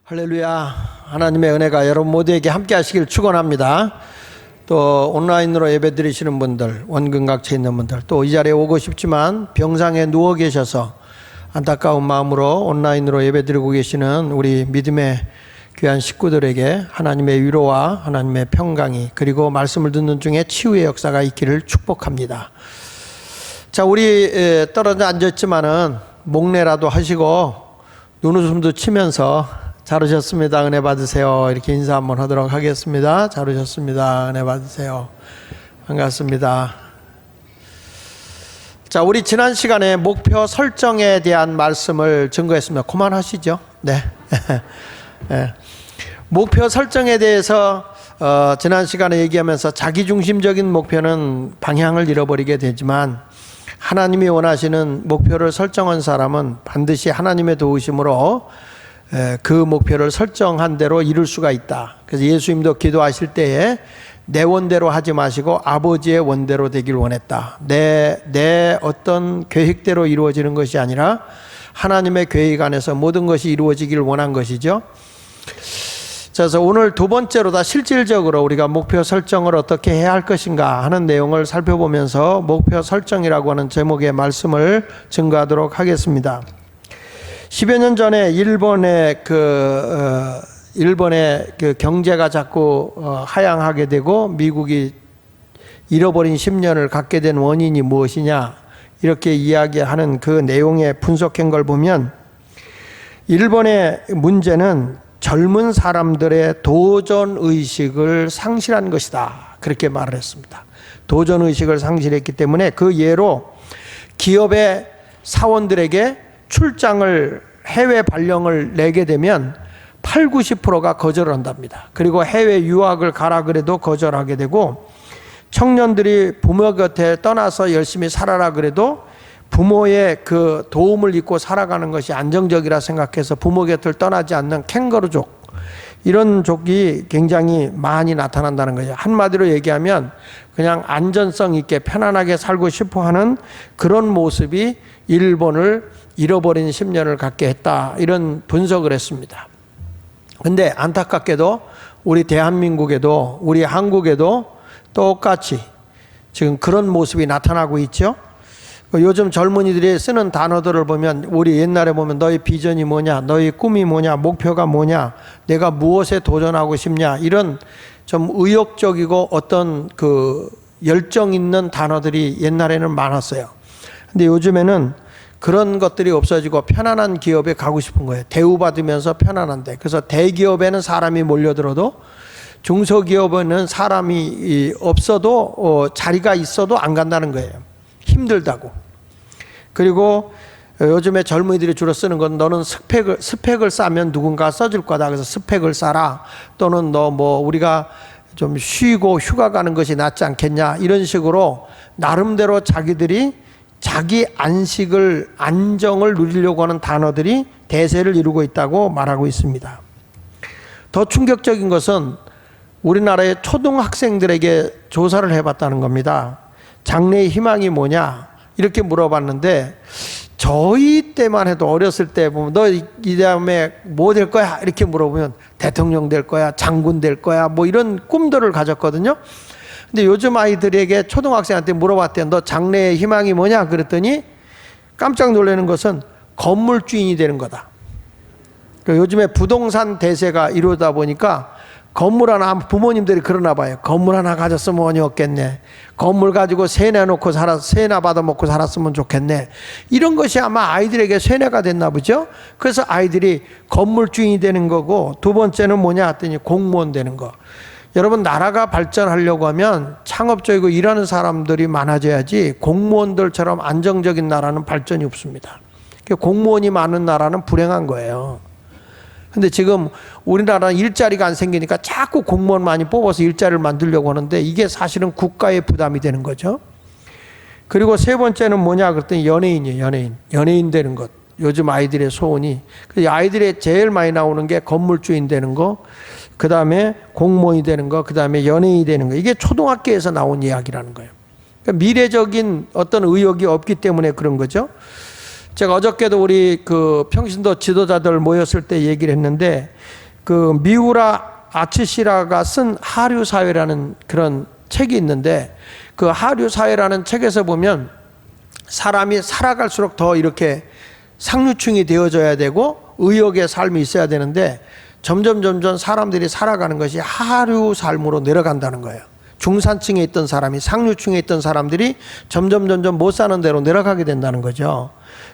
할렐루야. 하나님의 은혜가 여러분 모두에게 함께 하시길 축원합니다. 또 온라인으로 예배 드리시는 분들, 원근각처에 있는 분들, 또 이 자리에 오고 싶지만 병상에 누워 계셔서 안타까운 마음으로 온라인으로 예배 드리고 계시는 우리 믿음의 귀한 식구들에게 하나님의 위로와 하나님의 평강이, 그리고 말씀을 듣는 중에 치유의 역사가 있기를 축복합니다. 자, 우리 떨어져 앉았지만은 목례라도 하시고 눈웃음도 치면서 잘 오셨습니다. 은혜 받으세요. 이렇게 인사 한번 하도록 하겠습니다. 잘 오셨습니다. 은혜 받으세요. 반갑습니다. 자, 우리 지난 시간에 목표 설정에 대한 말씀을 증거했습니다. 그만하시죠. 네. 네. 목표 설정에 대해서 지난 시간에 얘기하면서 자기중심적인 목표는 방향을 잃어버리게 되지만, 하나님이 원하시는 목표를 설정한 사람은 반드시 하나님의 도우심으로 그 목표를 설정한 대로 이룰 수가 있다. 그래서 예수님도 기도하실 때에 내 원대로 하지 마시고 아버지의 원대로 되길 원했다. 내 어떤 계획대로 이루어지는 것이 아니라 하나님의 계획 안에서 모든 것이 이루어지길 원한 것이죠. 그래서 오늘 두 번째로 실질적으로 우리가 목표 설정을 어떻게 해야 할 것인가 하는 내용을 살펴보면서 목표 설정이라고 하는 제목의 말씀을 증거하도록 하겠습니다. 10여 년 전에 일본의 그 경제가 자꾸 하향하게 되고 미국이 잃어버린 10년을 갖게 된 원인이 무엇이냐, 이렇게 이야기하는 그 내용에 분석한 걸 보면, 일본의 문제는 젊은 사람들의 도전의식을 상실한 것이다, 그렇게 말을 했습니다. 도전의식을 상실했기 때문에 그 예로 기업의 사원들에게 출장을, 해외 발령을 내게 되면 80~90%가 거절을 한답니다. 그리고 해외 유학을 가라 그래도 거절하게 되고, 청년들이 부모 곁에 떠나서 열심히 살아라 그래도 부모의 그 도움을 잊고 살아가는 것이 안정적이라 생각해서 부모 곁을 떠나지 않는 캥거루족, 이런 족이 굉장히 많이 나타난다는 거죠. 한마디로 얘기하면 그냥 안전성 있게 편안하게 살고 싶어 하는 그런 모습이 일본을 잃어버린 10년을 갖게 했다, 이런 분석을 했습니다. 근데 안타깝게도 우리 대한민국에도, 우리 한국에도 똑같이 지금 그런 모습이 나타나고 있죠. 요즘 젊은이들이 쓰는 단어들을 보면, 우리 옛날에 보면 너의 비전이 뭐냐, 너의 꿈이 뭐냐, 목표가 뭐냐, 내가 무엇에 도전하고 싶냐, 이런 좀 의욕적이고 어떤 그 열정 있는 단어들이 옛날에는 많았어요. 근데 요즘에는 그런 것들이 없어지고 편안한 기업에 가고 싶은 거예요. 대우받으면서 편안한데. 그래서 대기업에는 사람이 몰려들어도 중소기업에는 사람이 없어도 자리가 있어도 안 간다는 거예요. 힘들다고. 그리고 요즘에 젊은이들이 주로 쓰는 건, 너는 스펙을 싸면 누군가 써줄 거다, 그래서 스펙을 싸라. 또는 너 우리가 좀 쉬고 휴가 가는 것이 낫지 않겠냐, 이런 식으로 나름대로 자기들이 자기 안정을 누리려고 하는 단어들이 대세를 이루고 있다고 말하고 있습니다. 더 충격적인 것은 우리나라의 초등학생들에게 조사를 해봤다는 겁니다. 장래의 희망이 뭐냐, 이렇게 물어봤는데, 저희 때만 해도 어렸을 때 보면 너 이 다음에 뭐 될 거야, 이렇게 물어보면 대통령 될 거야, 장군 될 거야, 이런 꿈들을 가졌거든요. 근데 요즘 아이들에게, 초등학생한테 물어봤대요. 너 장래의 희망이 뭐냐 그랬더니 깜짝 놀라는 것은 건물주인이 되는 거다. 요즘에 부동산 대세가 이루다 보니까 건물 하나, 부모님들이 그러나 봐요. 건물 하나 가졌으면 원이 없겠네. 건물 가지고 세나 받아 먹고 살았으면 좋겠네. 이런 것이 아마 아이들에게 세뇌가 됐나 보죠. 그래서 아이들이 건물주인이 되는 거고, 두 번째는 뭐냐 했더니 공무원 되는 거. 여러분, 나라가 발전하려고 하면 창업적이고 일하는 사람들이 많아져야지, 공무원들처럼 안정적인 나라는 발전이 없습니다. 공무원이 많은 나라는 불행한 거예요. 근데 지금 우리나라는 일자리가 안 생기니까 자꾸 공무원 많이 뽑아서 일자리를 만들려고 하는데, 이게 사실은 국가의 부담이 되는 거죠. 그리고 세 번째는 뭐냐 그랬더니 연예인이에요. 연예인 되는 것. 요즘 아이들의 소원이. 그래서 아이들의 제일 많이 나오는 게 건물주인 되는 거, 그 다음에 공무원이 되는 거, 그 다음에 연예인이 되는 거. 이게 초등학교에서 나온 이야기라는 거예요. 그러니까 미래적인 어떤 의욕이 없기 때문에 그런 거죠. 제가 어저께도 우리 그 평신도 지도자들 모였을 때 얘기를 했는데, 그 미우라 아츠시라가 쓴 하류 사회라는 그런 책이 있는데, 그 하류 사회라는 책에서 보면 사람이 살아갈수록 더 이렇게 상류층이 되어져야 되고 의욕의 삶이 있어야 되는데, 점점 사람들이 살아가는 것이 하류 삶으로 내려간다는 거예요. 중산층에 있던 사람이 상류층에 있던 사람들이 점점 못 사는 대로 내려가게 된다는 거죠.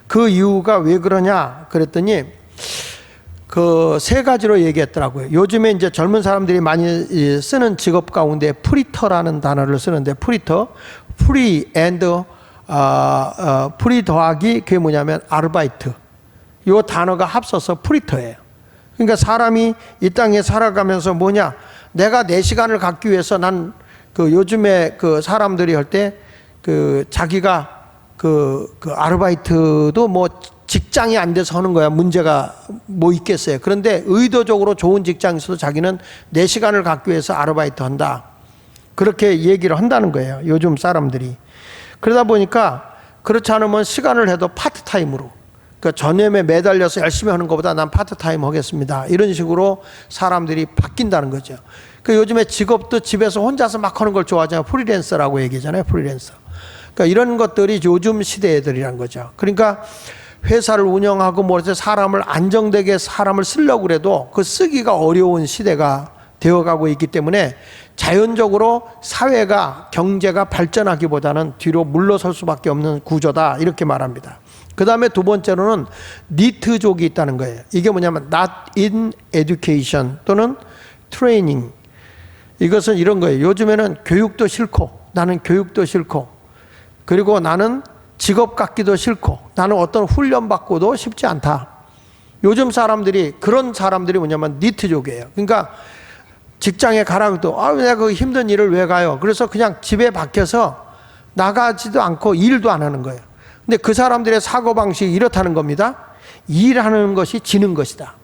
그 이유가 왜 그러냐 그랬더니 그 세 가지로 얘기했더라고요. 요즘에 이제 젊은 사람들이 많이 쓰는 직업 가운데 프리터라는 단어를 쓰는데, 프리터, 프리 앤드 프리 더하기 그게 뭐냐면 아르바이트. 이 단어가 합쳐서 프리터예요. 그러니까 사람이 이 땅에 살아가면서 뭐냐, 내가 내 시간을 갖기 위해서 난 그 요즘에 그 사람들이 할 때 그 자기가 그 아르바이트도 뭐 직장이 안 돼서 하는 거야. 문제가 뭐 있겠어요. 그런데 의도적으로 좋은 직장에서도 자기는 내 시간을 갖기 위해서 아르바이트 한다. 그렇게 얘기를 한다는 거예요. 요즘 사람들이. 그러다 보니까 그렇지 않으면 시간을 해도 파트타임으로, 그러니까 전염에 매달려서 열심히 하는 것보다 난 파트타임 하겠습니다. 이런 식으로 사람들이 바뀐다는 거죠. 그 요즘에 직업도 집에서 혼자서 막 하는 걸 좋아하잖아요. 프리랜서라고 얘기하잖아요. 프리랜서. 그러니까 이런 것들이 요즘 시대 애들이란 거죠. 그러니까 회사를 운영하고 뭐 해서 사람을 안정되게 사람을 쓰려고 그래도 그 쓰기가 어려운 시대가 되어가고 있기 때문에 자연적으로 사회가 경제가 발전하기보다는 뒤로 물러설 수밖에 없는 구조다, 이렇게 말합니다. 그 다음에 두 번째로는 니트족이 있다는 거예요. 이게 뭐냐면 not in education 또는 training. 이것은 이런 거예요. 요즘에는 교육도 싫고, 나는 교육도 싫고, 그리고 나는 직업 갖기도 싫고, 나는 어떤 훈련 받고도 싶지 않다. 요즘 사람들이, 그런 사람들이 뭐냐면 니트족이에요. 그러니까 직장에 가라고 해도 내가 그 힘든 일을 왜 가요? 그래서 그냥 집에 박혀서 나가지도 않고 일도 안 하는 거예요. 근데 그 사람들의 사고방식이 이렇다는 겁니다. 일하는 것이 지는 것이다.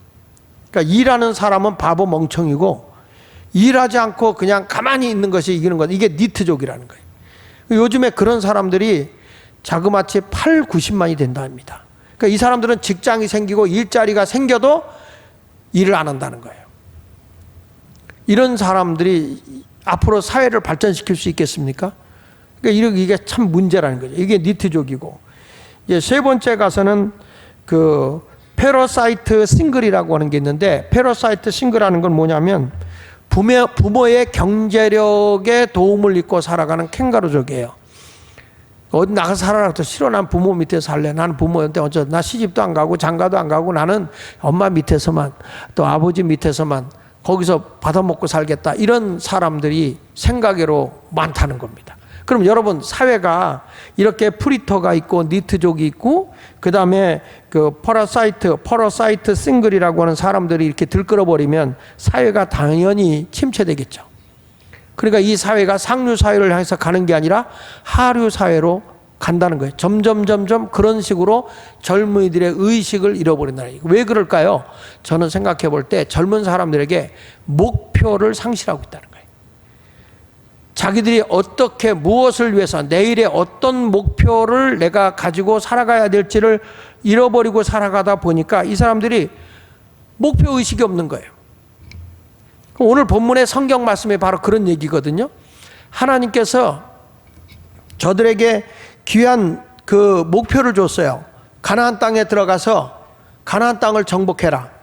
그러니까 일하는 사람은 바보 멍청이고, 일하지 않고 그냥 가만히 있는 것이 이기는 것. 이게 니트족이라는 거예요. 요즘에 그런 사람들이 자그마치 8, 90만이 된다 합니다. 그러니까 이 사람들은 직장이 생기고 일자리가 생겨도 일을 안 한다는 거예요. 이런 사람들이 앞으로 사회를 발전시킬 수 있겠습니까? 그러니까 이게 참 문제라는 거죠. 이게 니트족이고, 이제 세 번째 가서는 그 패러사이트 싱글이라고 하는 게 있는데, 패러사이트 싱글이라는 건 뭐냐면 부모의 경제력에 도움을 입고 살아가는 캥거루족이에요. 어디 나가서 살아라 도 싫어. 난 부모 밑에 살래. 나는 부모한테 나 시집도 안 가고 장가도 안 가고 나는 엄마 밑에서만, 또 아버지 밑에서만 거기서 받아먹고 살겠다. 이런 사람들이 생각으로 많다는 겁니다. 그럼 여러분, 사회가 이렇게 프리터가 있고 니트족이 있고, 그 다음에 그 퍼러사이트 싱글이라고 하는 사람들이 이렇게 들끓어버리면 사회가 당연히 침체되겠죠. 그러니까 이 사회가 상류 사회를 향해서 가는 게 아니라 하류 사회로 간다는 거예요. 점점 그런 식으로 젊은이들의 의식을 잃어버린다는 얘기예요. 왜 그럴까요? 저는 생각해 볼 때 젊은 사람들에게 목표를 상실하고 있다는 거예요. 자기들이 어떻게, 무엇을 위해서, 내일의 어떤 목표를 내가 가지고 살아가야 될지를 잃어버리고 살아가다 보니까 이 사람들이 목표의식이 없는 거예요. 오늘 본문의 성경 말씀이 바로 그런 얘기거든요. 하나님께서 저들에게 귀한 그 목표를 줬어요. 가나안 땅에 들어가서 가나안 땅을 정복해라.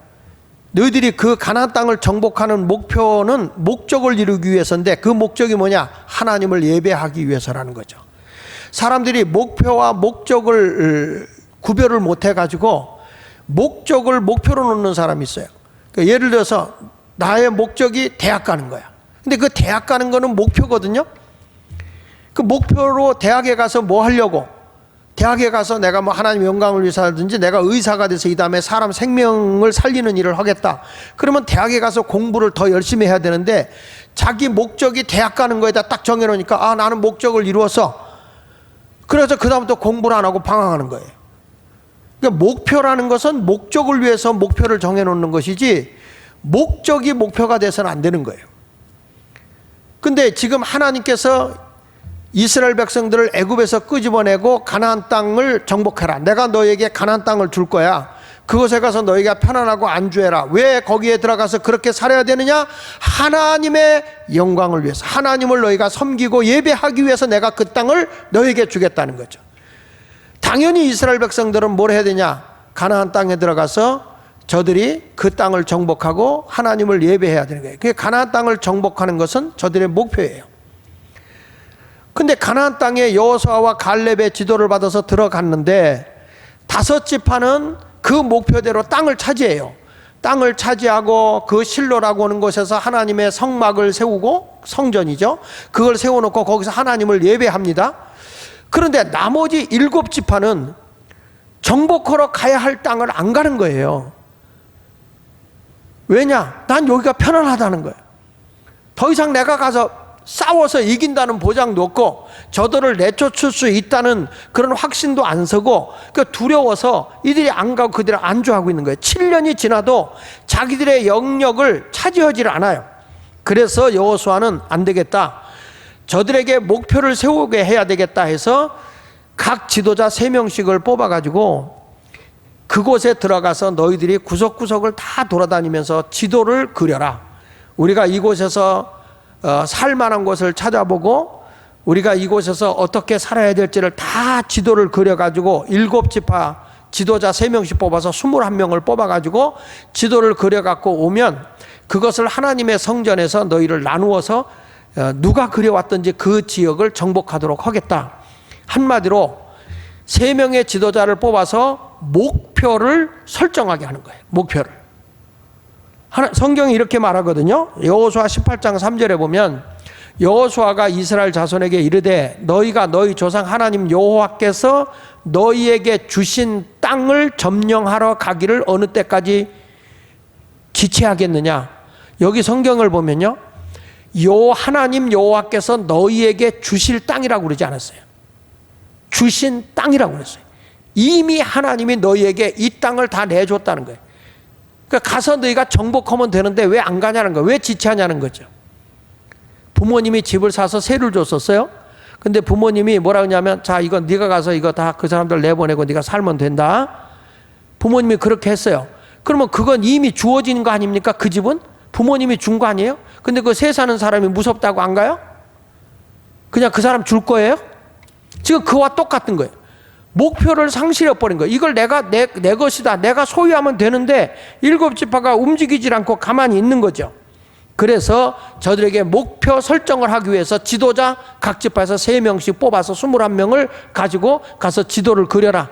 너희들이 그 가나안 땅을 정복하는 목표는 목적을 이루기 위해서인데, 그 목적이 뭐냐? 하나님을 예배하기 위해서라는 거죠. 사람들이 목표와 목적을 구별을 못 해가지고 목적을 목표로 놓는 사람이 있어요. 그러니까 예를 들어서 나의 목적이 대학 가는 거야. 근데 그 대학 가는 거는 목표거든요. 그 목표로 대학에 가서 뭐 하려고? 대학에 가서 내가 뭐 하나님의 영광을 위해서 하든지 내가 의사가 돼서 이 다음에 사람 생명을 살리는 일을 하겠다. 그러면 대학에 가서 공부를 더 열심히 해야 되는데, 자기 목적이 대학 가는 거에다 딱 정해놓으니까 나는 목적을 이루었어. 그래서 그 다음부터 공부를 안 하고 방황하는 거예요. 그러니까 목표라는 것은 목적을 위해서 목표를 정해놓는 것이지 목적이 목표가 돼서는 안 되는 거예요. 근데 지금 하나님께서 이스라엘 백성들을 애굽에서 끄집어내고 가나안 땅을 정복해라. 내가 너에게 가나안 땅을 줄 거야. 그곳에 가서 너희가 편안하고 안주해라. 왜 거기에 들어가서 그렇게 살아야 되느냐? 하나님의 영광을 위해서, 하나님을 너희가 섬기고 예배하기 위해서 내가 그 땅을 너희에게 주겠다는 거죠. 당연히 이스라엘 백성들은 뭘 해야 되냐? 가나안 땅에 들어가서 저들이 그 땅을 정복하고 하나님을 예배해야 되는 거예요. 그 가나안 땅을 정복하는 것은 저들의 목표예요. 근데 가나안 땅에 여호수아와 갈렙의 지도를 받아서 들어갔는데 5지파는 그 목표대로 땅을 차지해요. 땅을 차지하고 그 실로라고 하는 곳에서 하나님의 성막을 세우고, 성전이죠. 그걸 세워놓고 거기서 하나님을 예배합니다. 그런데 나머지 7지파는 정복하러 가야 할 땅을 안 가는 거예요. 왜냐? 난 여기가 편안하다는 거예요. 더 이상 내가 가서 싸워서 이긴다는 보장도 없고 저들을 내쫓을 수 있다는 그런 확신도 안 서고, 그 두려워서 이들이 안 가고 그들을 안주하고 있는 거예요. 7년이 지나도 자기들의 영역을 차지하지 않아요. 그래서 여호수아는 안 되겠다, 저들에게 목표를 세우게 해야 되겠다 해서 각 지도자 3명씩을 뽑아가지고 그곳에 들어가서 너희들이 구석구석을 다 돌아다니면서 지도를 그려라. 우리가 이곳에서 살만한 곳을 찾아보고 우리가 이곳에서 어떻게 살아야 될지를 다 지도를 그려가지고 7지파 지도자 3명씩 뽑아서 21명을 뽑아가지고 지도를 그려갖고 오면 그것을 하나님의 성전에서 너희를 나누어서 누가 그려왔든지 그 지역을 정복하도록 하겠다. 한마디로 3명의 지도자를 뽑아서 목표를 설정하게 하는 거예요. 목표를. 성경이 이렇게 말하거든요. 여호수아 18장 3절에 보면 여호수아가 이스라엘 자손에게 이르되 너희가 너희 조상 하나님 여호와께서 너희에게 주신 땅을 점령하러 가기를 어느 때까지 지체하겠느냐. 여기 성경을 보면요, 하나님 여호와께서 너희에게 주실 땅이라고 그러지 않았어요. 주신 땅이라고 그랬어요. 이미 하나님이 너희에게 이 땅을 다 내줬다는 거예요. 그러니까 가서 너희가 정복하면 되는데 왜 안 가냐는 거예요. 왜 지체하냐는 거죠. 부모님이 집을 사서 세를 줬었어요. 근데 부모님이 뭐라 그러냐면, 자, 이거 네가 가서 이거 다 그 사람들 내보내고 네가 살면 된다. 부모님이 그렇게 했어요. 그러면 그건 이미 주어진 거 아닙니까? 그 집은 부모님이 준 거 아니에요? 근데 그 세 사는 사람이 무섭다고 안 가요? 그냥 그 사람 줄 거예요? 지금 그와 똑같은 거예요. 목표를 상실해버린 거예요. 이걸 내 것이다, 내가 소유하면 되는데 7지파가 움직이질 않고 가만히 있는 거죠. 그래서 저들에게 목표 설정을 하기 위해서 지도자 각 지파에서 3명씩 뽑아서 21명을 가지고 가서 지도를 그려라.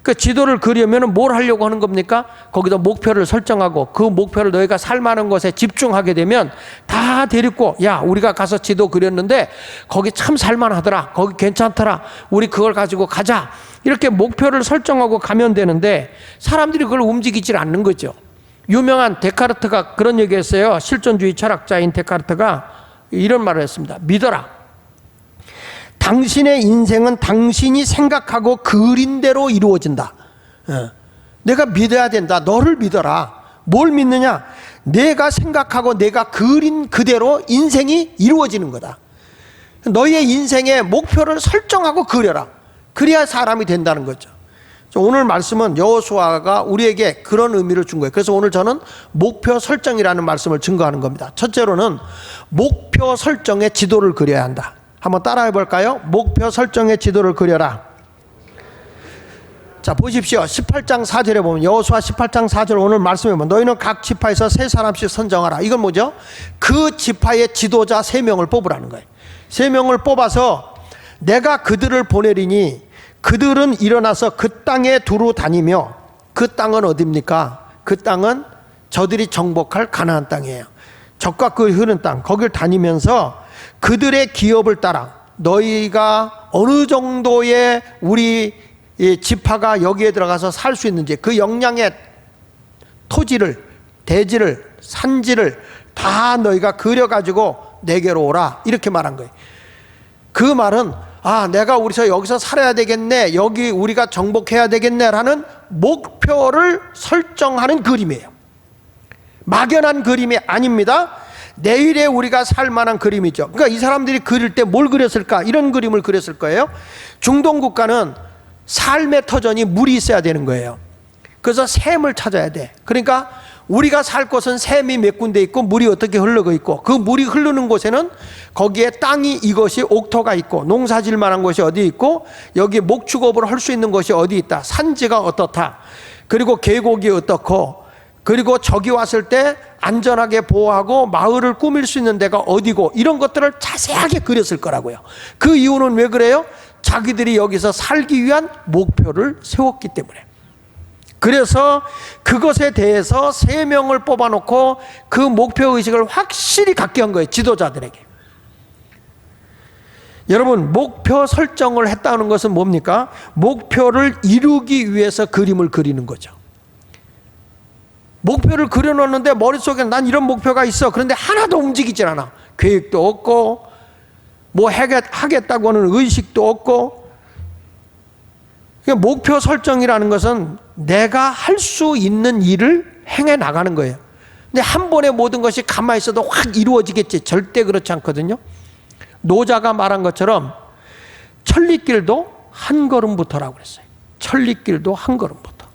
그 지도를 그리면 뭘 하려고 하는 겁니까? 거기다 목표를 설정하고 그 목표를 너희가 살만한 것에 집중하게 되면 다 데리고, 야, 우리가 가서 지도 그렸는데 거기 참 살만하더라, 거기 괜찮더라, 우리 그걸 가지고 가자. 이렇게 목표를 설정하고 가면 되는데 사람들이 그걸 움직이질 않는 거죠. 유명한 데카르트가 그런 얘기했어요. 실존주의 철학자인 데카르트가 이런 말을 했습니다. 믿어라. 당신의 인생은 당신이 생각하고 그린 대로 이루어진다. 내가 믿어야 된다. 너를 믿어라. 뭘 믿느냐? 내가 생각하고 내가 그린 그대로 인생이 이루어지는 거다. 너의 인생의 목표를 설정하고 그려라. 그래야 사람이 된다는 거죠. 오늘 말씀은 여호수아가 우리에게 그런 의미를 준 거예요. 그래서 오늘 저는 목표 설정이라는 말씀을 증거하는 겁니다. 첫째로는 목표 설정의 지도를 그려야 한다. 한번 따라해 볼까요? 목표 설정의 지도를 그려라. 자, 보십시오. 18장 4절에 보면, 여호수아 18장 4절 오늘 말씀에 보면 너희는 각 지파에서 3사람씩 선정하라. 이건 뭐죠? 그 지파의 지도자 3명을 뽑으라는 거예요. 3명을 뽑아서 내가 그들을 보내리니 그들은 일어나서 그 땅에 두루 다니며, 그 땅은 어디입니까? 그 땅은 저들이 정복할 가나안 땅이에요. 적과 그 흐른 땅, 거길 다니면서 그들의 기업을 따라 너희가 어느 정도의 우리 지파가 여기에 들어가서 살 수 있는지 그 역량의 토지를, 대지를, 산지를 다 너희가 그려가지고 내게로 오라. 이렇게 말한 거예요. 그 말은, 아, 내가 여기서 살아야 되겠네, 여기 우리가 정복해야 되겠네라는 목표를 설정하는 그림이에요. 막연한 그림이 아닙니다. 내일에 우리가 살 만한 그림이죠. 그러니까 이 사람들이 그릴 때 뭘 그렸을까? 이런 그림을 그렸을 거예요. 중동 국가는 삶의 터전이 물이 있어야 되는 거예요. 그래서 샘을 찾아야 돼. 그러니까 우리가 살 곳은 샘이 몇 군데 있고 물이 어떻게 흐르고 있고, 그 물이 흐르는 곳에는 거기에 땅이 이것이 옥토가 있고, 농사질 만한 곳이 어디 있고, 여기 목축업을 할 수 있는 곳이 어디 있다, 산지가 어떻다, 그리고 계곡이 어떻고, 그리고 적이 왔을 때 안전하게 보호하고 마을을 꾸밀 수 있는 데가 어디고, 이런 것들을 자세하게 그렸을 거라고요. 그 이유는 왜 그래요? 자기들이 여기서 살기 위한 목표를 세웠기 때문에. 그래서 그것에 대해서 3명을 뽑아놓고 그 목표의식을 확실히 갖게 한 거예요, 지도자들에게. 여러분, 목표 설정을 했다는 것은 뭡니까? 목표를 이루기 위해서 그림을 그리는 거죠. 목표를 그려놓는데 머릿속에 난 이런 목표가 있어. 그런데 하나도 움직이질 않아. 계획도 없고 뭐 하겠다고 하는 의식도 없고. 그러니까 목표 설정이라는 것은 내가 할 수 있는 일을 행해 나가는 거예요. 근데 한 번에 모든 것이 가만히 있어도 확 이루어지겠지? 절대 그렇지 않거든요. 노자가 말한 것처럼 천리길도 한 걸음부터라고 그랬어요. 천리길도 한 걸음부터.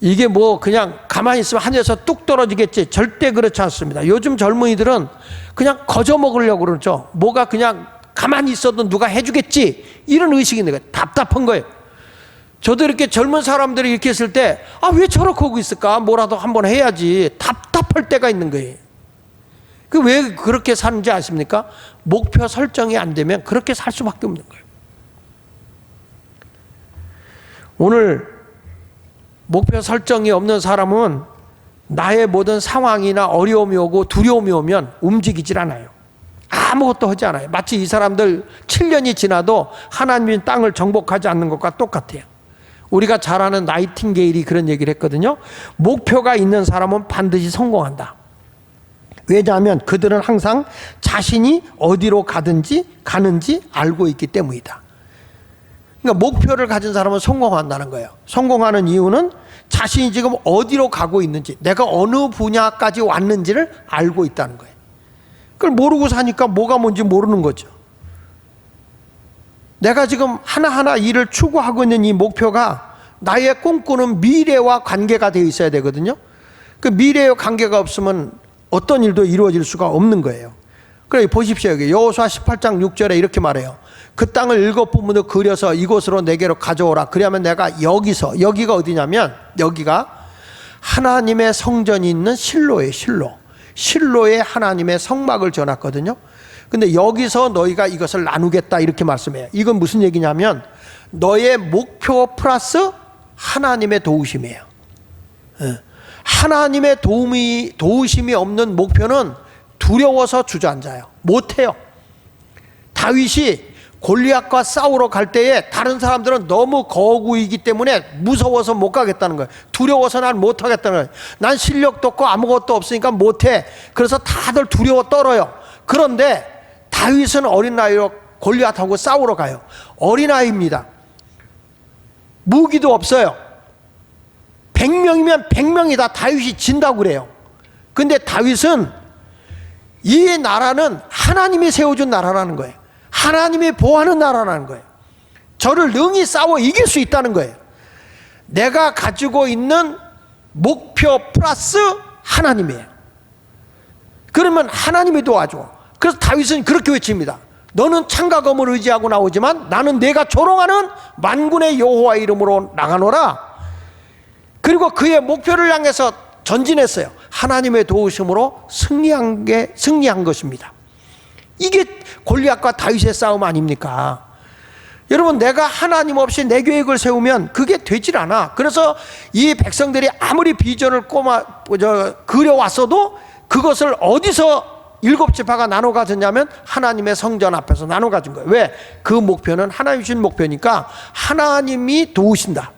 이게 뭐 그냥 가만히 있으면 하늘에서 뚝 떨어지겠지? 절대 그렇지 않습니다. 요즘 젊은이들은 그냥 거저 먹으려고 그러죠. 뭐가 그냥 가만히 있어도 누가 해주겠지? 이런 의식이 있는 거예요. 답답한 거예요. 저도 이렇게 젊은 사람들이 이렇게 있을 때, 아, 왜 저렇게 하고 있을까? 뭐라도 한번 해야지. 답답할 때가 있는 거예요. 그 왜 그렇게 사는지 아십니까? 목표 설정이 안 되면 그렇게 살 수밖에 없는 거예요. 오늘 목표 설정이 없는 사람은 나의 모든 상황이나 어려움이 오고 두려움이 오면 움직이질 않아요. 아무것도 하지 않아요. 마치 이 사람들 7년이 지나도 하나님의 땅을 정복하지 않는 것과 똑같아요. 우리가 잘 아는 나이팅게일이 그런 얘기를 했거든요. 목표가 있는 사람은 반드시 성공한다. 왜냐하면 그들은 항상 자신이 어디로 가는지 알고 있기 때문이다. 그러니까 목표를 가진 사람은 성공한다는 거예요. 성공하는 이유는 자신이 지금 어디로 가고 있는지, 내가 어느 분야까지 왔는지를 알고 있다는 거예요. 그걸 모르고 사니까 뭐가 뭔지 모르는 거죠. 내가 지금 하나하나 일을 추구하고 있는 이 목표가 나의 꿈꾸는 미래와 관계가 되어 있어야 되거든요. 그 미래와 관계가 없으면 어떤 일도 이루어질 수가 없는 거예요. 그래 보십시오. 여기 여호수아 18장 6절에 이렇게 말해요. 그 땅을 7부문으로 그려서 이곳으로 내게로 가져오라. 그러면 내가 여기가 어디냐면 여기가 하나님의 성전이 있는 실로예요. 실로에 하나님의 성막을 지어놨거든요. 근데 여기서 너희가 이것을 나누겠다 이렇게 말씀해요. 이건 무슨 얘기냐면 너의 목표 플러스 하나님의 도우심이에요. 하나님의 도우심이 없는 목표는 두려워서 주저앉아요. 못해요. 다윗이 골리앗과 싸우러 갈 때에 다른 사람들은 너무 거구이기 때문에 무서워서 못 가겠다는 거예요. 두려워서 난 못하겠다는 거예요. 난 실력도 없고 아무것도 없으니까 못해. 그래서 다들 두려워 떨어요. 그런데 다윗은 어린 나이로 골리앗하고 싸우러 가요. 어린아이입니다. 무기도 없어요. 100명이면 100명이 다 다윗이 진다고 그래요. 근데 다윗은 이 나라는 하나님이 세워준 나라라는 거예요. 하나님이 보호하는 나라라는 거예요. 저를 능히 싸워 이길 수 있다는 거예요. 내가 가지고 있는 목표 플러스 하나님이에요. 그러면 하나님이 도와줘. 그래서 다윗은 그렇게 외칩니다. 너는 창과 검을 의지하고 나오지만 나는 내가 조롱하는 만군의 여호와 이름으로 나가노라. 그리고 그의 목표를 향해서 전진했어요. 하나님의 도우심으로 승리한 것입니다. 이게 골리앗과 다윗의 싸움 아닙니까? 여러분, 내가 하나님 없이 내 계획을 세우면 그게 되질 않아. 그래서 이 백성들이 아무리 비전을 그려왔어도 그것을 어디서 7지파가 나눠 가졌냐면 하나님의 성전 앞에서 나눠 가진 거예요. 왜? 그 목표는 하나님 주신 목표니까 하나님이 도우신다.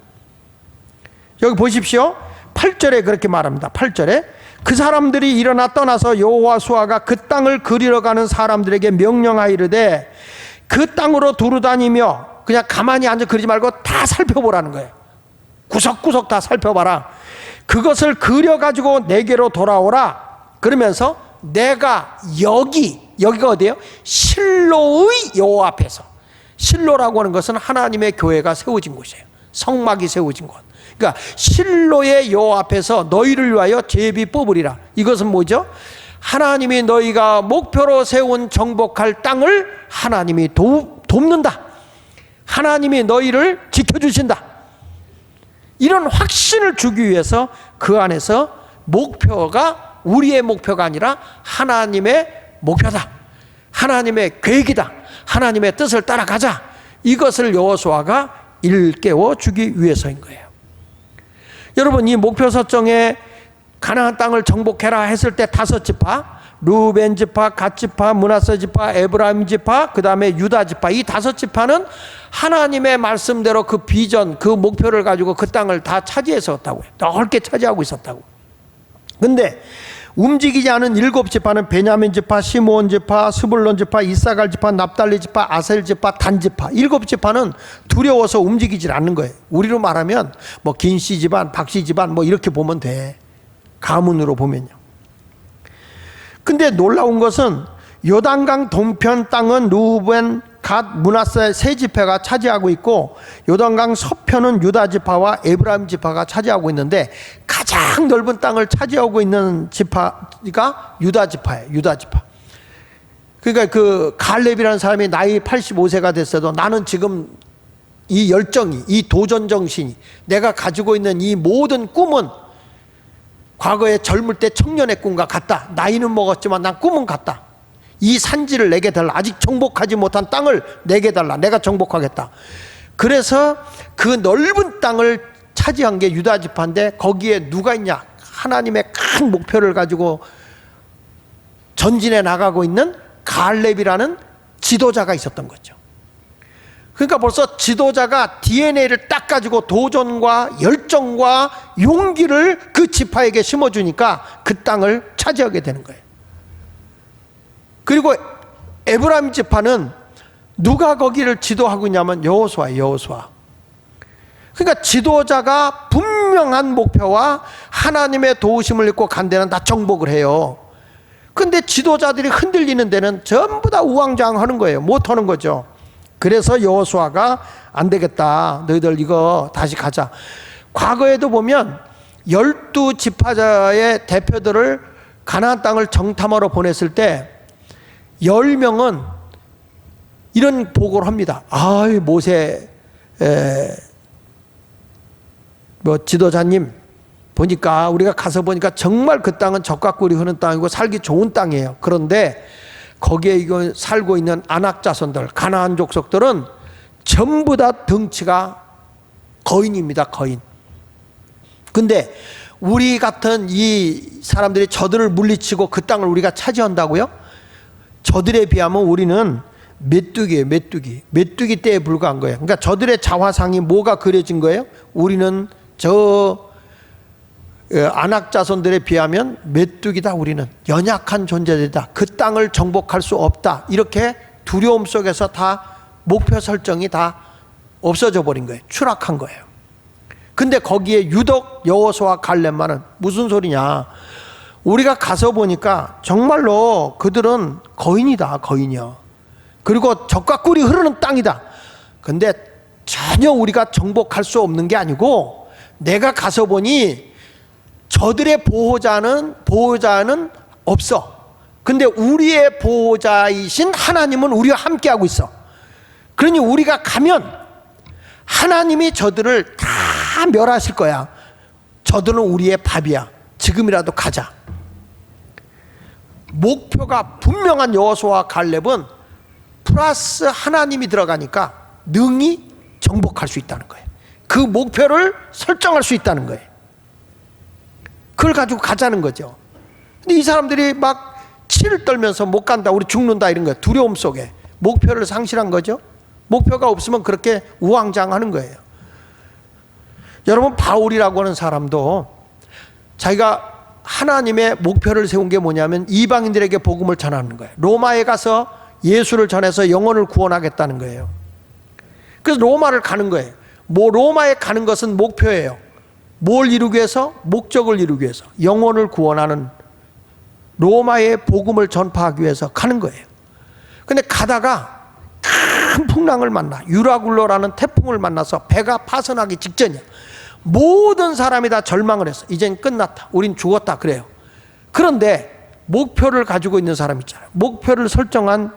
여기 보십시오. 8절에 그렇게 말합니다. 8절에 그 사람들이 일어나 떠나서 여호와 수아가 그 땅을 그리러 가는 사람들에게 명령하이르되 그 땅으로 두루다니며, 그냥 가만히 앉아 그리지 말고 다 살펴보라는 거예요. 구석구석 다 살펴봐라. 그것을 그려가지고 내게로 돌아오라. 그러면서 내가 여기가 어디예요? 실로의 여호와 앞에서. 실로라고 하는 것은 하나님의 교회가 세워진 곳이에요. 성막이 세워진 곳. 그러니까 실로의 여호와 앞에서 너희를 위하여 제비 뽑으리라. 이것은 뭐죠? 하나님이 너희가 목표로 세운 정복할 땅을 하나님이 돕는다. 하나님이 너희를 지켜주신다. 이런 확신을 주기 위해서 그 안에서 목표가 우리의 목표가 아니라 하나님의 목표다. 하나님의 계획이다. 하나님의 뜻을 따라가자. 이것을 여호수아가 일깨워 주기 위해서인 거예요. 여러분, 이 목표 설정에 가나안 땅을 정복해라 했을 때 5지파, 루벤 지파, 갓 지파, 므낫세 지파, 에브라임 지파, 그 다음에 유다 지파, 이 5지파는 하나님의 말씀대로 그 비전, 그 목표를 가지고 그 땅을 다 차지했었다고요. 넓게 차지하고 있었다고. 근데 움직이지 않은 7지파는 베냐민 지파, 시므온 지파, 스불론 지파, 이사갈 지파, 납달리 지파, 아셀 지파, 단 지파. 7지파는 두려워서 움직이질 않는 거예요. 우리로 말하면 뭐 긴씨 집안, 박씨 집안 뭐 이렇게 보면 돼. 가문으로 보면요. 근데 놀라운 것은 요단강 동편 땅은 루벤, 갓, 므낫세 세 지파가 차지하고 있고 요단강 서편은 유다 지파와 에브라임 지파가 차지하고 있는데 가장 넓은 땅을 차지하고 있는 지파가 유다 지파예요. 유다 지파. 그러니까 그 갈렙이라는 사람이 나이 85세가 됐어도 나는 지금 이 열정이, 이 도전 정신이, 내가 가지고 있는 이 모든 꿈은 과거에 젊을 때 청년의 꿈과 같다. 나이는 먹었지만 난 꿈은 같다. 이 산지를 내게 달라. 아직 정복하지 못한 땅을 내게 달라. 내가 정복하겠다. 그래서 그 넓은 땅을 차지한 게 유다 지파인데 거기에 누가 있냐? 하나님의 큰 목표를 가지고 전진해 나가고 있는 갈렙이라는 지도자가 있었던 거죠. 그러니까 벌써 지도자가 DNA를 딱 가지고 도전과 열정과 용기를 그 지파에게 심어주니까 그 땅을 차지하게 되는 거예요. 그리고 에브라임 지파는 누가 거기를 지도하고 있냐면 여호수아예요. 여호수아. 그러니까 지도자가 분명한 목표와 하나님의 도우심을 입고 간 데는 다 정복을 해요. 근데 지도자들이 흔들리는 데는 전부 다 우왕좌왕하는 거예요. 못하는 거죠. 그래서 여호수아가 안 되겠다. 너희들 이거 다시 가자. 과거에도 보면 12지파자의 대표들을 가나안 땅을 정탐하러 보냈을 때 10명은 이런 보고를 합니다. 아이, 모세 지도자님, 보니까 우리가 가서 보니까 정말 그 땅은 젖과 꿀이 흐르는 땅이고 살기 좋은 땅이에요. 그런데 거기에 이거 살고 있는 아낙 자손들, 가나안 족속들은 전부 다 덩치가 거인입니다. 거인. 근데 우리 같은 이 사람들이 저들을 물리치고 그 땅을 우리가 차지한다고요? 저들에 비하면 우리는 메뚜기예요. 메뚜기 때에 불과한 거예요. 그러니까 저들의 자화상이 뭐가 그려진 거예요? 우리는 저 아낙 자손들에 비하면 메뚜기다. 우리는 연약한 존재들이다. 그 땅을 정복할 수 없다. 이렇게 두려움 속에서 다 목표 설정이 다 없어져 버린 거예요. 추락한 거예요. 근데 거기에 유독 여호수아 갈렙만은 무슨 소리냐? 우리가 가서 보니까 정말로 그들은 거인이다. 거인이요. 그리고 젖과 꿀이 흐르는 땅이다. 근데 전혀 우리가 정복할 수 없는 게 아니고 내가 가서 보니 저들의 보호자는 없어. 근데 우리의 보호자이신 하나님은 우리와 함께하고 있어. 그러니 우리가 가면 하나님이 저들을 다 멸하실 거야. 저들은 우리의 밥이야. 지금이라도 가자. 목표가 분명한 여호수아와 갈렙은 플러스 하나님이 들어가니까 능히 정복할 수 있다는 거예요. 그 목표를 설정할 수 있다는 거예요. 그걸 가지고 가자는 거죠. 근데 이 사람들이 막 치를 떨면서 못 간다, 우리 죽는다 이런 거예요. 두려움 속에 목표를 상실한 거죠. 목표가 없으면 그렇게 우왕좌왕하는 거예요. 여러분, 바울이라고 하는 사람도 자기가 하나님의 목표를 세운 게 뭐냐면 이방인들에게 복음을 전하는 거예요. 로마에 가서 예수를 전해서 영혼을 구원하겠다는 거예요. 그래서 로마를 가는 거예요. 로마에 가는 것은 목표예요. 뭘 이루기 위해서? 목적을 이루기 위해서. 영혼을 구원하는 로마의 복음을 전파하기 위해서 가는 거예요. 근데 가다가 큰 풍랑을 만나, 유라굴로라는 태풍을 만나서 배가 파손하기 직전이야. 모든 사람이 다 절망을 했어. 이젠 끝났다, 우린 죽었다, 그래요. 그런데 목표를 가지고 있는 사람 있잖아요. 목표를 설정한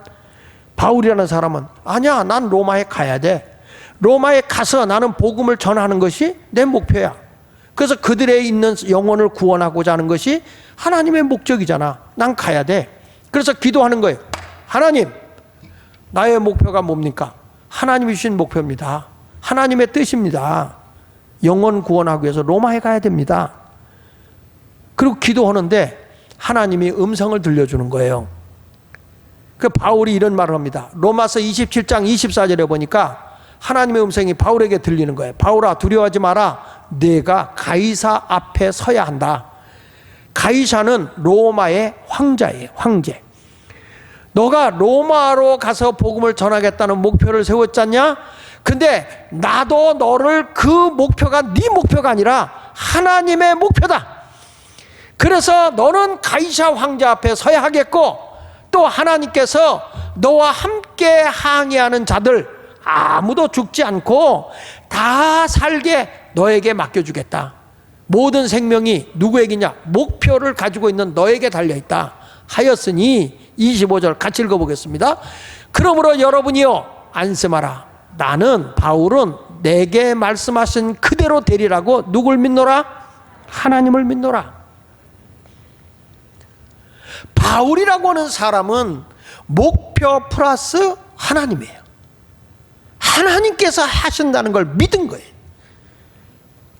바울이라는 사람은, 아니야, 난 로마에 가야 돼. 로마에 가서 나는 복음을 전하는 것이 내 목표야. 그래서 그들의 있는 영혼을 구원하고자 하는 것이 하나님의 목적이잖아. 난 가야 돼. 그래서 기도하는 거예요. 하나님, 나의 목표가 뭡니까? 하나님이 주신 목표입니다. 하나님의 뜻입니다. 영혼 구원하기 위해서 로마에 가야 됩니다. 그리고 기도하는데 하나님이 음성을 들려주는 거예요. 그 바울이 이런 말을 합니다. 로마서 27장 24절에 보니까 하나님의 음성이 바울에게 들리는 거예요. 바울아, 두려워하지 마라. 내가 가이사 앞에 서야 한다. 가이사는 로마의 황자예요. 황제. 너가 로마로 가서 복음을 전하겠다는 목표를 세웠잖냐? 근데 나도 너를, 그 목표가 네 목표가 아니라 하나님의 목표다. 그래서 너는 가이사 황제 앞에 서야 하겠고, 또 하나님께서 너와 함께 항해하는 자들 아무도 죽지 않고 다 살게 너에게 맡겨주겠다. 모든 생명이 누구에게냐? 목표를 가지고 있는 너에게 달려있다 하였으니, 25절 같이 읽어보겠습니다. 그러므로 여러분이요, 안심하라. 나는, 바울은 내게 말씀하신 그대로 되리라고 누굴 믿노라? 하나님을 믿노라. 바울이라고 하는 사람은 목표 플러스 하나님이에요. 하나님께서 하신다는 걸 믿은 거예요.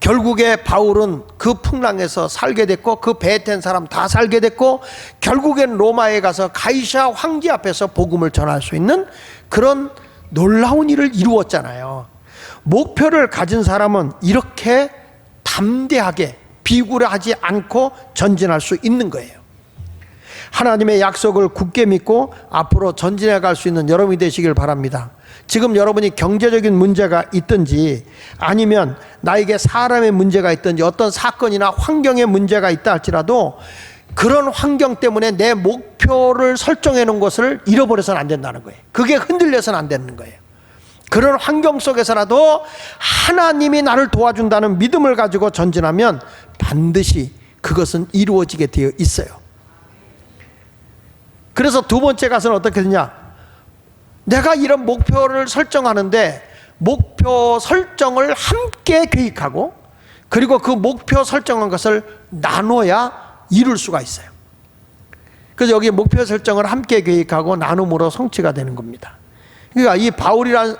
결국에 바울은 그 풍랑에서 살게 됐고, 그 배에 탄 사람 다 살게 됐고, 결국엔 로마에 가서 가이사 황제 앞에서 복음을 전할 수 있는 그런 놀라운 일을 이루었잖아요. 목표를 가진 사람은 이렇게 담대하게 비굴하지 않고 전진할 수 있는 거예요. 하나님의 약속을 굳게 믿고 앞으로 전진해 갈 수 있는 여러분이 되시길 바랍니다. 지금 여러분이 경제적인 문제가 있든지, 아니면 나에게 사람의 문제가 있든지, 어떤 사건이나 환경의 문제가 있다 할지라도 그런 환경 때문에 내 목표를 설정해 놓은 것을 잃어버려서는 안 된다는 거예요. 그게 흔들려서는 안 되는 거예요. 그런 환경 속에서라도 하나님이 나를 도와준다는 믿음을 가지고 전진하면 반드시 그것은 이루어지게 되어 있어요. 그래서 두 번째 가서는 어떻게 되냐? 내가 이런 목표를 설정하는데 목표 설정을 함께 계획하고, 그리고 그 목표 설정한 것을 나눠야 이룰 수가 있어요. 그래서 여기 목표 설정을 함께 계획하고 나눔으로 성취가 되는 겁니다. 그러니까 이 바울이란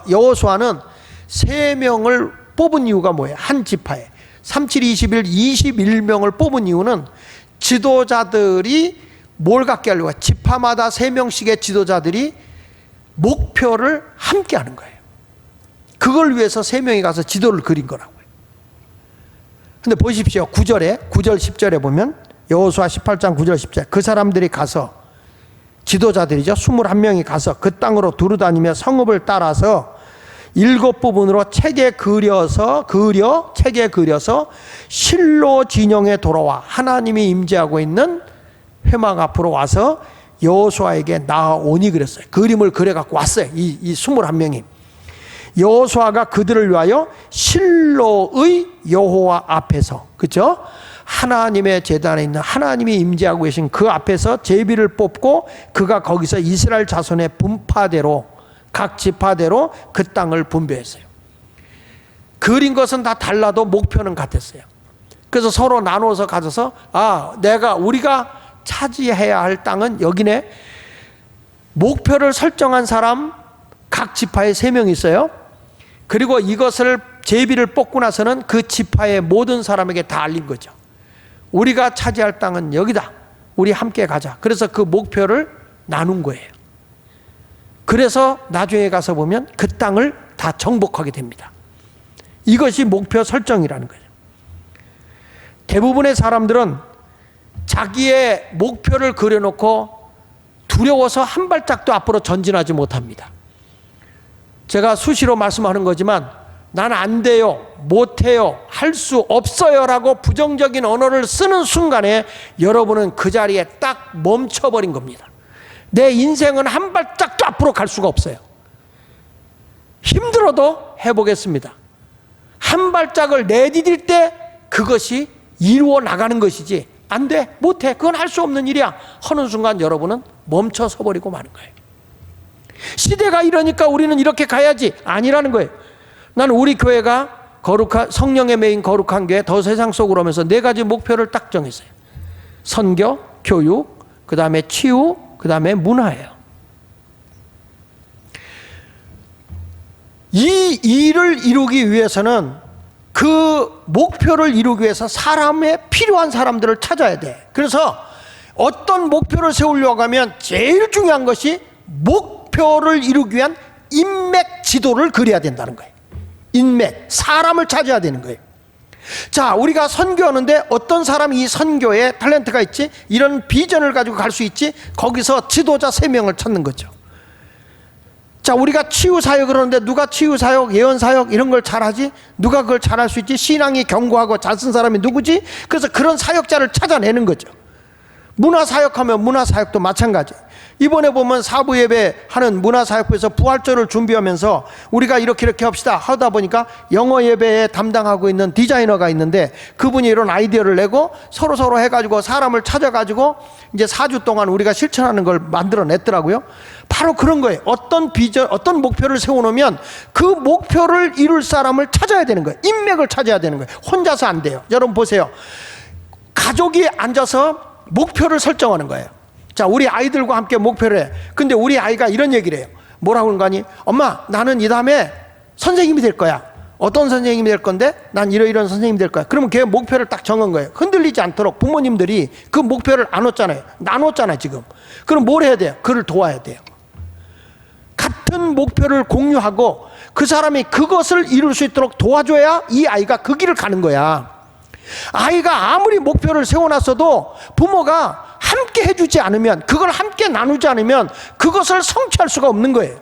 여호수아는 3명을 뽑은 이유가 뭐예요? 한 지파에 37, 21, 21명을 뽑은 이유는 지도자들이 뭘 갖게 하려고 해요? 지파마다 3명씩의 지도자들이 목표를 함께 하는 거예요. 그걸 위해서 3명이 가서 지도를 그린 거라고요. 근데 보십시오. 9절 10절에 보면, 여호수아 18장 9절 10절, 그 사람들이 가서, 지도자들이죠, 21명이 가서 그 땅으로 두루다니며 성읍을 따라서 7부분으로 책에 그려서 실로 진영에 돌아와 하나님이 임재하고 있는 회막 앞으로 와서 여호수아에게 나아오니 그랬어요. 그림을 그려갖고 왔어요. 이 21명이. 여호수아가 그들을 위하여 실로의 여호와 앞에서, 그렇죠? 하나님의 제단에 있는 하나님이 임재하고 계신 그 앞에서 제비를 뽑고, 그가 거기서 이스라엘 자손의 분파대로, 각 지파대로 그 땅을 분배했어요. 그린 것은 다 달라도 목표는 같았어요. 그래서 서로 나눠서 가져서, 우리가 차지해야 할 땅은 여기네. 목표를 설정한 사람 각 지파에 3명 있어요. 그리고 이것을 제비를 뽑고 나서는 그 지파의 모든 사람에게 다 알린 거죠. 우리가 차지할 땅은 여기다. 우리 함께 가자. 그래서 그 목표를 나눈 거예요. 그래서 나중에 가서 보면 그 땅을 다 정복하게 됩니다. 이것이 목표 설정이라는 거죠. 대부분의 사람들은 자기의 목표를 그려놓고 두려워서 한 발짝도 앞으로 전진하지 못합니다. 제가 수시로 말씀하는 거지만, 난 안 돼요, 못해요, 할 수 없어요 라고 부정적인 언어를 쓰는 순간에 여러분은 그 자리에 딱 멈춰버린 겁니다. 내 인생은 한 발짝도 앞으로 갈 수가 없어요. 힘들어도 해보겠습니다. 한 발짝을 내디딜 때 그것이 이루어 나가는 것이지, 안 돼, 못해, 그건 할 수 없는 일이야 하는 순간 여러분은 멈춰서 버리고 마는 거예요. 시대가 이러니까 우리는 이렇게 가야지 아니라는 거예요. 나는 우리 교회가 거룩한, 성령의 메인 거룩한 교회 더 세상 속으로 오면서 4가지 목표를 딱 정했어요. 선교, 교육, 그 다음에 치유, 그 다음에 문화예요. 이 일을 이루기 위해서는, 그 목표를 이루기 위해서 사람에 필요한 사람들을 찾아야 돼. 그래서 어떤 목표를 세우려고 하면 제일 중요한 것이 목표를 이루기 위한 인맥 지도를 그려야 된다는 거예요. 인맥, 사람을 찾아야 되는 거예요. 자, 우리가 선교하는데 어떤 사람이 이 선교에 탤런트가 있지, 이런 비전을 가지고 갈 수 있지, 거기서 지도자 3명을 찾는 거죠. 자, 우리가 치유사역 그러는데 누가 치유사역, 예언사역 이런 걸 잘하지? 누가 그걸 잘할 수 있지? 신앙이 견고하고 잘 쓴 사람이 누구지? 그래서 그런 사역자를 찾아내는 거죠. 문화사역하면 문화사역도 마찬가지. 이번에 보면 사부예배 하는 문화사역부에서 부활절을 준비하면서 우리가 이렇게 합시다 하다 보니까 영어 예배에 담당하고 있는 디자이너가 있는데, 그분이 이런 아이디어를 내고 서로 해가지고 사람을 찾아가지고 이제 4주 동안 우리가 실천하는 걸 만들어냈더라고요. 바로 그런 거예요. 어떤 비전, 어떤 목표를 세워놓으면 그 목표를 이룰 사람을 찾아야 되는 거예요. 인맥을 찾아야 되는 거예요. 혼자서 안 돼요. 여러분 보세요. 가족이 앉아서 목표를 설정하는 거예요. 자, 우리 아이들과 함께 목표를 해. 근데 우리 아이가 이런 얘기를 해요. 뭐라고 하는 거 아니? 엄마, 나는 이 다음에 선생님이 될 거야. 어떤 선생님이 될 건데? 난 이런 선생님이 될 거야. 그러면 걔 목표를 딱 정한 거예요. 흔들리지 않도록 부모님들이 그 목표를 나눴잖아요. 나눴잖아요, 지금. 그럼 뭘 해야 돼요? 그를 도와야 돼요. 같은 목표를 공유하고 그 사람이 그것을 이룰 수 있도록 도와줘야 이 아이가 그 길을 가는 거야. 아이가 아무리 목표를 세워놨어도 부모가 함께 해주지 않으면, 그걸 함께 나누지 않으면 그것을 성취할 수가 없는 거예요.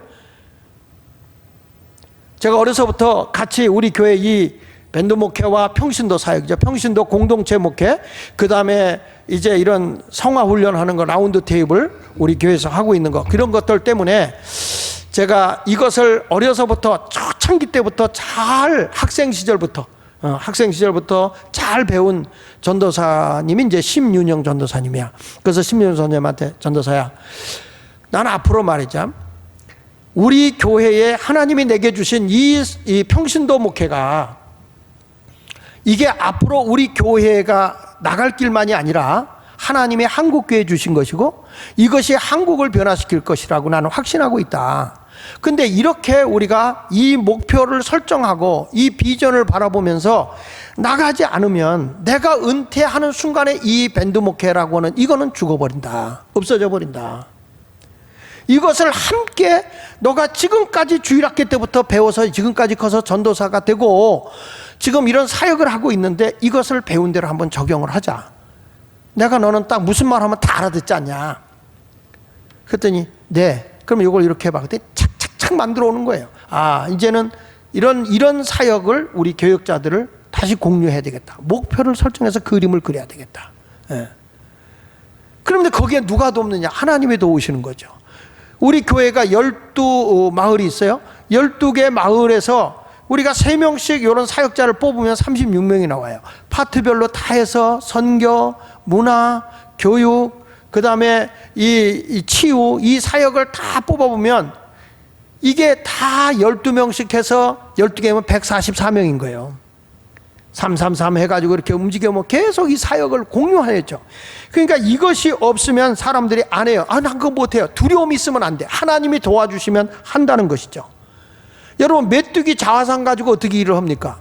제가 어려서부터 같이 우리 교회 이 밴드 목회와 평신도 사역이죠. 평신도 공동체 목회, 그 다음에 이제 이런 성화 훈련하는 거, 라운드 테이블 우리 교회에서 하고 있는 거, 그런 것들 때문에 제가 이것을 어려서부터 초창기 때부터 잘 학생 시절부터 잘 배운 전도사님이 이제 심윤영 전도사님이야. 그래서 심윤영 전도사님한테, 전도사야, 난 앞으로 말이자 우리 교회에 하나님이 내게 주신 이 평신도 목회가, 이게 앞으로 우리 교회가 나갈 길만이 아니라 하나님의 한국교회 주신 것이고 이것이 한국을 변화시킬 것이라고 나는 확신하고 있다. 근데 이렇게 우리가 이 목표를 설정하고 이 비전을 바라보면서 나가지 않으면 내가 은퇴하는 순간에 이 밴드 목회라고 하는 이거는 죽어버린다. 없어져 버린다. 이것을 함께 너가 지금까지 주일학교 때부터 배워서 지금까지 커서 전도사가 되고 지금 이런 사역을 하고 있는데 이것을 배운 대로 한번 적용을 하자. 내가 너는 딱 무슨 말 하면 다 알아듣지 않냐. 그랬더니 네. 그럼 이걸 이렇게 해봐. 그때 착착착 만들어 오는 거예요. 아, 이제는 이런 사역을 우리 교역자들을 다시 공유해야 되겠다. 목표를 설정해서 그림을 그려야 되겠다. 예. 그런데 거기에 누가 돕느냐? 하나님이 도우시는 거죠. 우리 교회가 12마을이 있어요. 12개 마을에서 우리가 3명씩 이런 사역자를 뽑으면 36명이 나와요. 파트별로 다 해서 선교, 문화, 교육, 그 다음에 이 치유, 이 사역을 다 뽑아보면 이게 다 12명씩 해서 12개면 144명인 거예요. 333 해가지고 이렇게 움직여면 계속 이 사역을 공유하였죠. 그러니까 이것이 없으면 사람들이 안 해요. 아, 난 그거 못해요. 두려움이 있으면 안 돼. 하나님이 도와주시면 한다는 것이죠. 여러분, 메뚜기 자화상 가지고 어떻게 일을 합니까?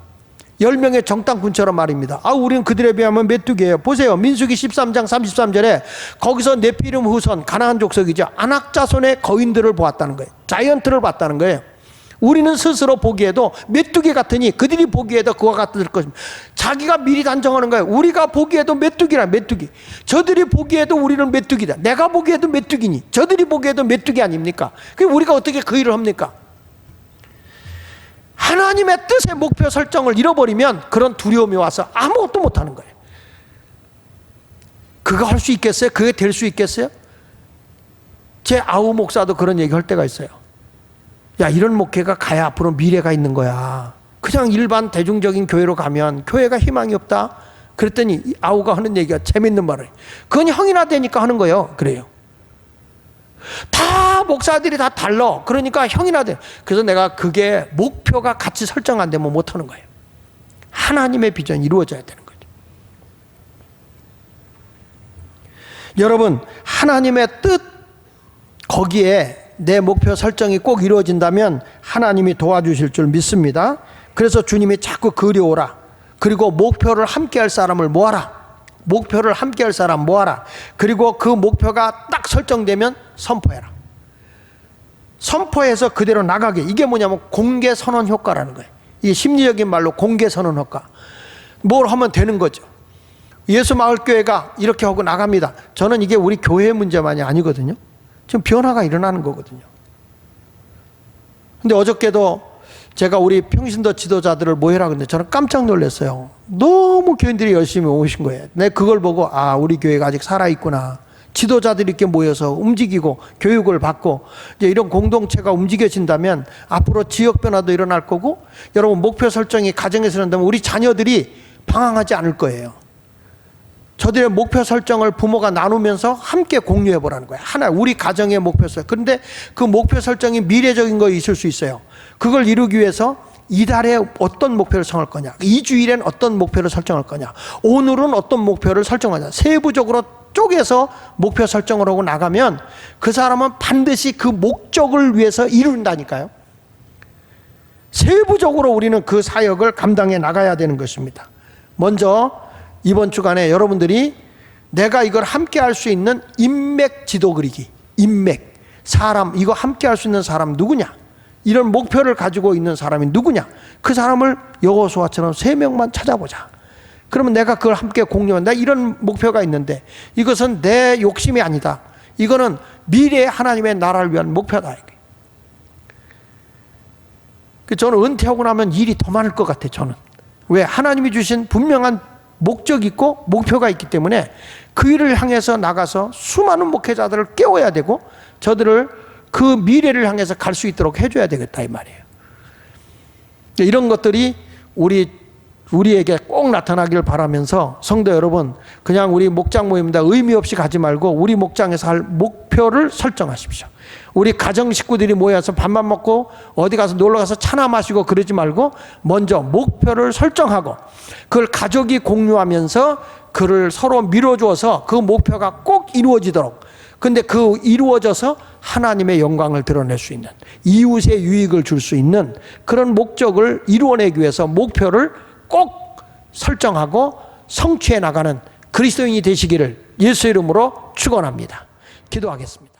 10명의 정탐꾼처럼 말입니다. 아, 우리는 그들에 비하면 메뚜기예요. 보세요. 민수기 13장 33절에 거기서 네피림 후손, 가나안 족속이죠. 안악자손의 거인들을 보았다는 거예요. 자이언트를 봤다는 거예요. 우리는 스스로 보기에도 메뚜기 같으니 그들이 보기에도 그와 같을 것입니다. 자기가 미리 단정하는 거예요. 우리가 보기에도 메뚜기라, 메뚜기. 저들이 보기에도 우리는 메뚜기다. 내가 보기에도 메뚜기니 저들이 보기에도 메뚜기 아닙니까? 그럼 우리가 어떻게 그 일을 합니까? 하나님의 뜻의 목표 설정을 잃어버리면 그런 두려움이 와서 아무것도 못하는 거예요. 그거 할 수 있겠어요? 그게 될 수 있겠어요? 제 아우 목사도 그런 얘기 할 때가 있어요. 야, 이런 목회가 가야 앞으로 미래가 있는 거야. 그냥 일반 대중적인 교회로 가면 교회가 희망이 없다. 그랬더니 아우가 하는 얘기가 재밌는 말을. 그건 형이나 되니까 하는 거예요. 그래요. 다 목사들이 다 달라. 그러니까 형이나 돼. 그래서 내가 그게 목표가 같이 설정 안 되면 못 하는 거예요. 하나님의 비전이 이루어져야 되는 거죠. 여러분, 하나님의 뜻, 거기에 내 목표 설정이 꼭 이루어진다면 하나님이 도와주실 줄 믿습니다. 그래서 주님이 자꾸 그리워라. 그리고 목표를 함께 할 사람을 모아라. 목표를 함께 할 사람 모아라. 그리고 그 목표가 딱 설정되면 선포해라. 선포해서 그대로 나가게. 이게 뭐냐면 공개 선언 효과라는 거예요. 이게 심리적인 말로 공개 선언 효과. 뭘 하면 되는 거죠. 예수마을교회가 이렇게 하고 나갑니다. 저는 이게 우리 교회 문제만이 아니거든요. 지금 변화가 일어나는 거거든요. 근데 어저께도 제가 우리 평신도 지도자들을 모여라 그랬는데 저는 깜짝 놀랐어요. 너무 교인들이 열심히 오신 거예요. 내가 그걸 보고 아, 우리 교회가 아직 살아있구나. 지도자들이 이렇게 모여서 움직이고 교육을 받고 이제 이런 공동체가 움직여진다면 앞으로 지역 변화도 일어날 거고, 여러분 목표 설정이 가정에서 일어난다면 우리 자녀들이 방황하지 않을 거예요. 저들의 목표 설정을 부모가 나누면서 함께 공유해 보라는 거예요. 하나, 우리 가정의 목표 설정. 그런데 그 목표 설정이 미래적인 거 있을 수 있어요. 그걸 이루기 위해서 이달에 어떤 목표를 정할 거냐, 2주일엔 어떤 목표를 설정할 거냐, 오늘은 어떤 목표를 설정하냐, 세부적으로 쪼개서 목표 설정을 하고 나가면 그 사람은 반드시 그 목적을 위해서 이룬다니까요. 세부적으로 우리는 그 사역을 감당해 나가야 되는 것입니다. 먼저 이번 주간에 여러분들이 내가 이걸 함께 할 수 있는 인맥 지도 그리기, 인맥, 사람, 이거 함께 할 수 있는 사람 누구냐, 이런 목표를 가지고 있는 사람이 누구냐, 그 사람을 여호수아처럼 3명만 찾아보자. 그러면 내가 그걸 함께 공유한다. 이런 목표가 있는데 이것은 내 욕심이 아니다. 이거는 미래의 하나님의 나라를 위한 목표다. 저는 은퇴하고 나면 일이 더 많을 것 같아요. 저는. 왜? 하나님이 주신 분명한 목적이 있고 목표가 있기 때문에 그 일을 향해서 나가서 수많은 목회자들을 깨워야 되고 저들을 그 미래를 향해서 갈 수 있도록 해줘야 되겠다 이 말이에요. 이런 것들이 우리에게 꼭 나타나길 바라면서 성도 여러분, 그냥 우리 목장 모임이다 의미 없이 가지 말고 우리 목장에서 할 목표를 설정하십시오. 우리 가정 식구들이 모여서 밥만 먹고 어디 가서 놀러 가서 차나 마시고 그러지 말고 먼저 목표를 설정하고 그걸 가족이 공유하면서 그를 서로 밀어주어서 그 목표가 꼭 이루어지도록, 근데 그 이루어져서 하나님의 영광을 드러낼 수 있는, 이웃의 유익을 줄 수 있는 그런 목적을 이루어내기 위해서 목표를 꼭 설정하고 성취해 나가는 그리스도인이 되시기를 예수 이름으로 축원합니다. 기도하겠습니다.